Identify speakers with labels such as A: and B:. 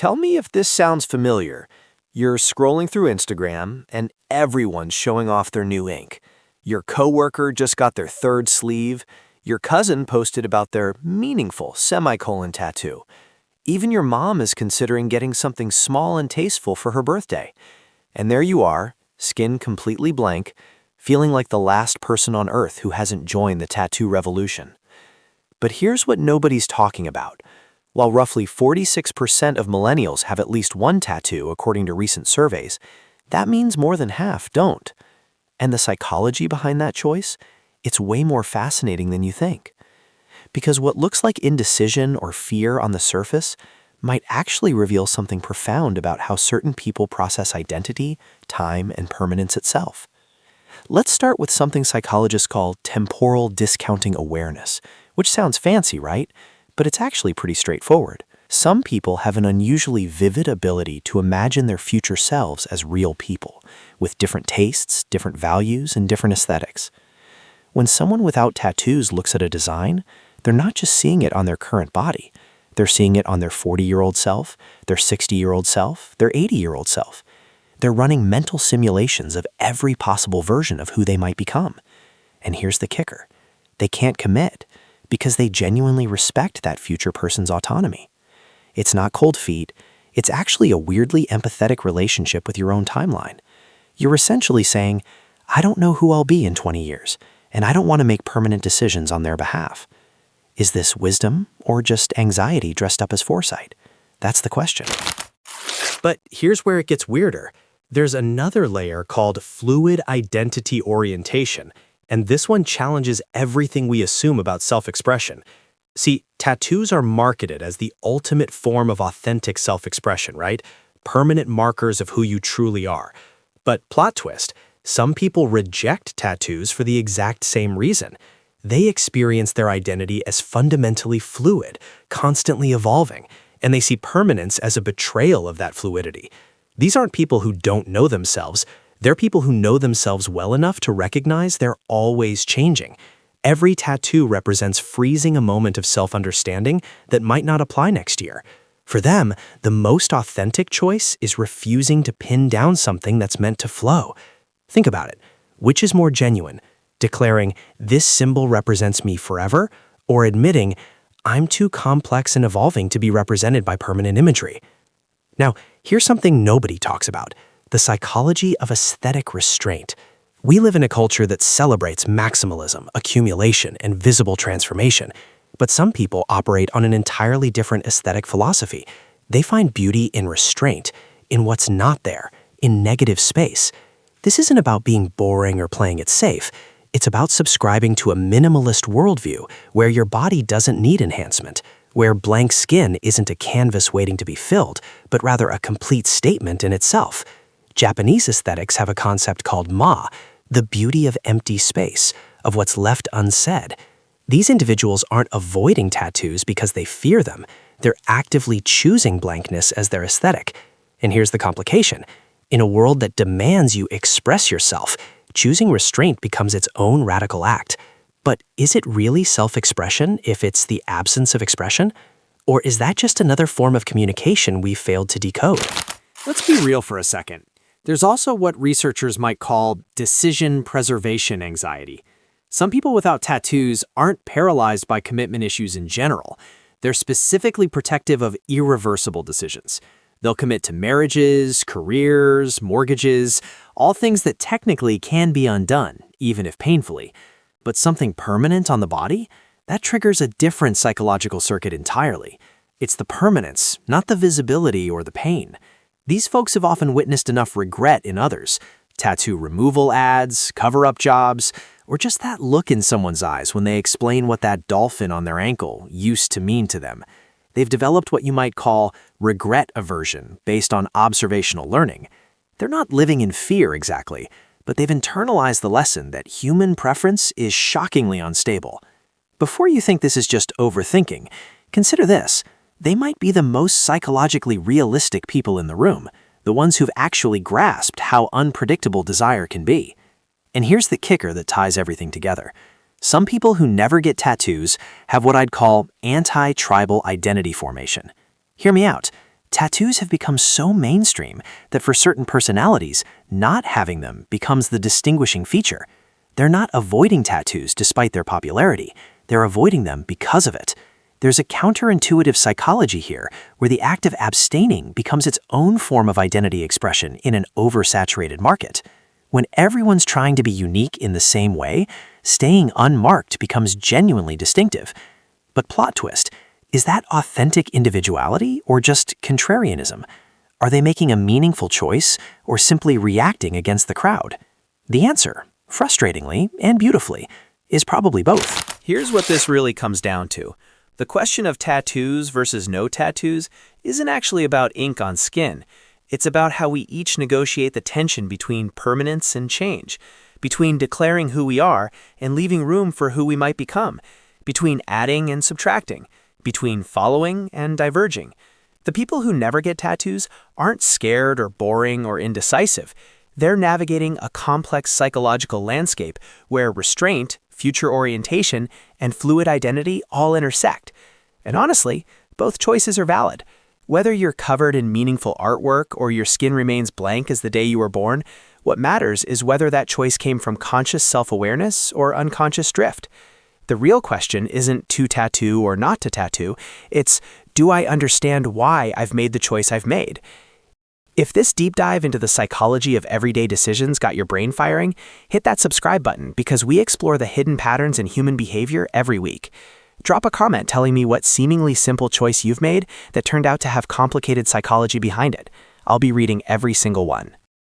A: Tell me if this sounds familiar. You're scrolling through Instagram and everyone's showing off their new ink. Your coworker just got their third sleeve. Your cousin posted about their meaningful semicolon tattoo. Even your mom is considering getting something small and tasteful for her birthday. And there you are, skin completely blank, feeling like the last person on earth who hasn't joined the tattoo revolution. But here's what nobody's talking about. While roughly 46% of millennials have at least one tattoo, according to recent surveys, that means more than half don't. And the psychology behind that choice? It's way more fascinating than you think. Because what looks like indecision or fear on the surface might actually reveal something profound about how certain people process identity, time, and permanence itself. Let's start with something psychologists call temporal discounting awareness, which sounds fancy, right? But it's actually pretty straightforward. Some people have an unusually vivid ability to imagine their future selves as real people, with different tastes, different values, and different aesthetics. When someone without tattoos looks at a design, they're not just seeing it on their current body. They're seeing it on their 40-year-old self, their 60-year-old self, their 80-year-old self. They're running mental simulations of every possible version of who they might become. And here's the kicker. They can't commit because they genuinely respect that future person's autonomy. It's not cold feet. It's actually a weirdly empathetic relationship with your own timeline. You're essentially saying, I don't know who I'll be in 20 years, and I don't want to make permanent decisions on their behalf. Is this wisdom or just anxiety dressed up as foresight? That's the question.
B: But here's where it gets weirder. There's another layer called fluid identity orientation, and this one challenges everything we assume about self-expression. See, tattoos are marketed as the ultimate form of authentic self-expression, right? Permanent markers of who you truly are. But plot twist, some people reject tattoos for the exact same reason. They experience their identity as fundamentally fluid, constantly evolving, and they see permanence as a betrayal of that fluidity. These aren't people who don't know themselves. They're people who know themselves well enough to recognize they're always changing. Every tattoo represents freezing a moment of self-understanding that might not apply next year. For them, the most authentic choice is refusing to pin down something that's meant to flow. Think about it. Which is more genuine? Declaring, this symbol represents me forever, or admitting, I'm too complex and evolving to be represented by permanent imagery? Now, here's something nobody talks about, the psychology of aesthetic restraint. We live in a culture that celebrates maximalism, accumulation, and visible transformation, but some people operate on an entirely different aesthetic philosophy. They find beauty in restraint, in what's not there, in negative space. This isn't about being boring or playing it safe. It's about subscribing to a minimalist worldview where your body doesn't need enhancement, where blank skin isn't a canvas waiting to be filled, but rather a complete statement in itself. Japanese aesthetics have a concept called ma, the beauty of empty space, of what's left unsaid. These individuals aren't avoiding tattoos because they fear them. They're actively choosing blankness as their aesthetic. And here's the complication. In a world that demands you express yourself, choosing restraint becomes its own radical act. But is it really self-expression if it's the absence of expression? Or is that just another form of communication we've failed to decode?
A: Let's be real for a second. There's also what researchers might call decision preservation anxiety. Some people without tattoos aren't paralyzed by commitment issues in general. They're specifically protective of irreversible decisions. They'll commit to marriages, careers, mortgages, all things that technically can be undone, even if painfully. But something permanent on the body? That triggers a different psychological circuit entirely. It's the permanence, not the visibility or the pain. These folks have often witnessed enough regret in others. Tattoo removal ads, cover-up jobs, or just that look in someone's eyes when they explain what that dolphin on their ankle used to mean to them. They've developed what you might call regret aversion based on observational learning. They're not living in fear exactly, but they've internalized the lesson that human preference is shockingly unstable. Before you think this is just overthinking, consider this. They might be the most psychologically realistic people in the room, the ones who've actually grasped how unpredictable desire can be. And here's the kicker that ties everything together. Some people who never get tattoos have what I'd call anti-tribal identity formation. Hear me out. Tattoos have become so mainstream that for certain personalities, not having them becomes the distinguishing feature. They're not avoiding tattoos despite their popularity. They're avoiding them because of it. There's a counterintuitive psychology here where the act of abstaining becomes its own form of identity expression in an oversaturated market. When everyone's trying to be unique in the same way, staying unmarked becomes genuinely distinctive. But plot twist, is that authentic individuality or just contrarianism? Are they making a meaningful choice or simply reacting against the crowd? The answer, frustratingly and beautifully, is probably both.
B: Here's what this really comes down to. The question of tattoos versus no tattoos isn't actually about ink on skin. It's about how we each negotiate the tension between permanence and change, between declaring who we are and leaving room for who we might become, between adding and subtracting, between following and diverging. The people who never get tattoos aren't scared or boring or indecisive. They're navigating a complex psychological landscape where restraint, future orientation, and fluid identity all intersect. And honestly, both choices are valid. Whether you're covered in meaningful artwork or your skin remains blank as the day you were born, what matters is whether that choice came from conscious self-awareness or unconscious drift. The real question isn't to tattoo or not to tattoo, it's, do I understand why I've made the choice I've made? If this deep dive into the psychology of everyday decisions got your brain firing, hit that subscribe button because we explore the hidden patterns in human behavior every week. Drop a comment telling me what seemingly simple choice you've made that turned out to have complicated psychology behind it. I'll be reading every single one.